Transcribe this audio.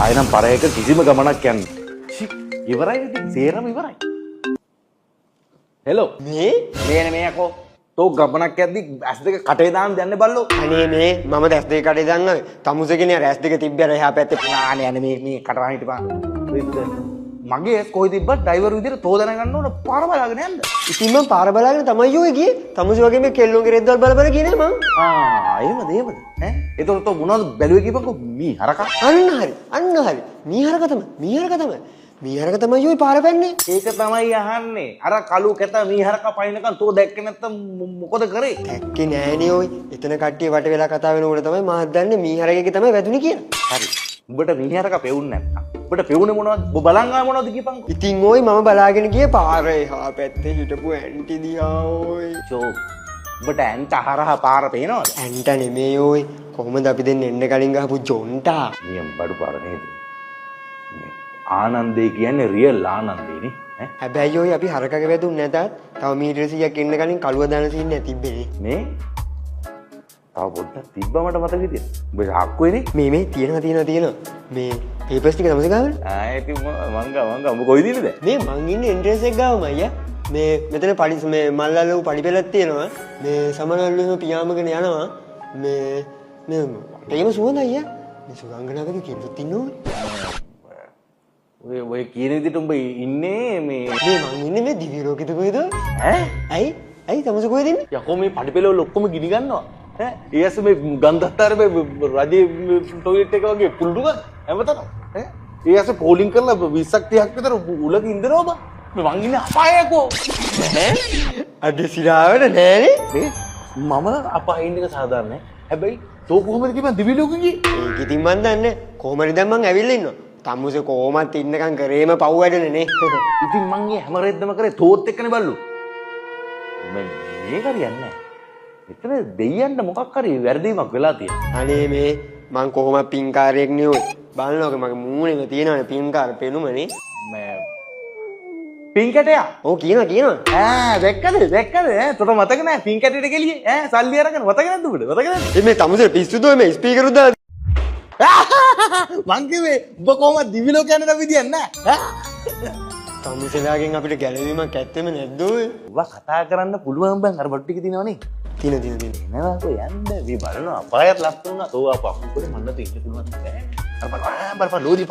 ආයෙනම් පරයක කිසිම ගමනක් යන්නේ. ඉවරයි ඉතින් සේරම ඉවරයි. හෙලෝ මේ මේ යකෝ තෝ ගමනක් යද්දි ඇස් දෙක කටේ දාන්න යන්නේ බල්ලෝ. අනේ මේ මම දැස් දෙක කඩේ දාන්න තමුසේගෙන ඇස් දෙක තිබ්බර එහා පැත්තේ නානේ යන්නේ මේ කටවහන් හිටපන්. මගේ ඇස් කොයි තිබ්බත් ඩ්‍රයිවර් විදිහට තෝ දැනගන්න ඕන පාර බලාගෙන යන්න. ඉතින් මම පාර බලාගෙන තමයි යෝයි ගියේ. තමුසේ වගේ මේ කෙල්ලෝගේ රෙද්දවල් බල බල ගියේ නෑ මං. එහෙමද ඈ එතකොට තෝ මොනවද බැලුවේ කියපන්කෝ මී හරකා. අන්න හරි මීහරක තමයි මීහරක තමයි යෝයි පාර පැන්නේ. ඒක තමයි අහන්නේ. අර කළු කැත මී හරකා පයින්නකන් තෝ දැක්කේ නැත්තම් මොකද කරේ? දැක්කේ නෑනේ ඔයි. එතන කට්ටිය වට වෙලා කතා වෙනකොට තමයි මාත් දන්නේ මීහරකගේ තමයි වැදුනේ කියලා. හරි. උඹට මී හරකා පෙවුන්නේ නැත්තම්. උඹට පෙවුනේ මොනවද? ඔබ බලන් ආවේ මොනවද කියපන්කෝ. ඉතින් ඔයි මම බලාගෙන ගියේ පාර එහා පැත්තේ හිටපු ඇන්ටි දිහා ඔයි. චෝ උඹට ඇන්ට හරහා පාර පේනවද? ඇන්ට නෙමෙයි ඔයි. කොහොමද අපි දෙන්න එන්න කලින් ගහපු ජොන්ටා. නියම් බඩු පාර නේද? ආනන්දේ කියන්නේ රියල් ආනන්දේනේ ඈ. හැබැයි ඔය අපි හරකගේ වැදුන්නේ නැතත් තව මීටර 100ක් එන්න කලින් කළුව දාන සීන් නැතිබ්බේ. මේ තව පොඩ්ඩක් තිබ්බා මට මතක විදියට. උඹ හක්කුවේනේ. මේ තියෙනවා. මේ පේපර්ස් ටික තමයි ගාවනේ. ඉතින් මංගා උඹ කොයිද ඉන්නේ දැන්? මේ මං ඉන්නේ එන්ට්‍රන්ස් එක ගාවම අයියා. මේ මෙතන පඩි මේ මල්ලල්ලු පඩි පෙළක් තියෙනවා. මේ සමනල්ලු එහෙම පියාඹගෙන යනවා. මේ ඒකම සුවඳ අයියා. මේ සුගංගනාවක කෙල්ලොත් ඉන්නෝනේ. ඔය කියන විදිහට උඹ ඉන්නේ මේ මං ඉන්නේ මේ දිව්‍ය ලෝකෙද කොහෙද? ඈ? ඇයි තමස කොහෙද ඉන්නේ? යකෝ මේ පඩිපෙළවල ඔක්කොම ගිනි ගන්නවා. ඈ? ඊයස් මේ ගන්ධත්තර මේ රජේ ටොයිලට් එක වගේ පුල්ඩු ගන්න හැමතැනම. ඈ? ඊයස් පෝලිං කරලා 20ක් 30ක් විතර උලක ඉඳනවා බා. මේ මං ඉන්නේ අපායකෝ. ඈ? අද සිරාවට නෑනේ. මේ මම අපායේ ඉන්න එක සාධාරණයි. හැබැයි තෝ කොහොමද කියපන් දිව්‍ය ලෝකෙ ගියේ? ඒක ඉතින් මන් දන්නේ. කොහමද දැන් මං ඇවිල්ලා ඉන්නවා. තමුසේ කොහොමත් ඉන්නකම් කරේම පව් වැඩනේ නේ. ඉතින් මං මේ හැම රෙද්දම කරේ තෝත් එක්කනේ බල්ලු. මේක හරියන්නේ නැහැ. එතන දෙයියන්ට මොකක් හරි වැරදීමක් වෙලා තියෙනවා. අනේ මේ මං කොහොමද පින්කාරයෙක් නේ ඔය. බලනවාක මගේ මූණේම තියෙනවනේ පින්කාර පෙනුමනේ. මේ පින්කැටයා. ඔව් කියනවා. දැක්කද? තොට මතක නැහැ පින්කැටේට ගෙලියේ. සල්ලි අරගෙන මතක නැද්ද උඹට? මතක නැද්ද? මේ තමුසේ පිස්සුද මේ ස්පීකර් උදා මං කිව්වේ ඔබ කොහොමද දිවි ලෝක යන්න විදියක් නැහැ. තමුසේලාගෙන් අපිට ගැලවීමක් ඇත්තෙම නැද්ද ඔය? ඔබ කතා කරන්න පුළුවන් බං අර බඩු ටික තියෙනවනේ. තියෙන. එනවා කො යන්න මේ බලනවා අපායත් ලස්සන උනා. තෝ අප්පුඩ මන්න දෙන්න පුළුවන්. අර බලපන් ලෝදි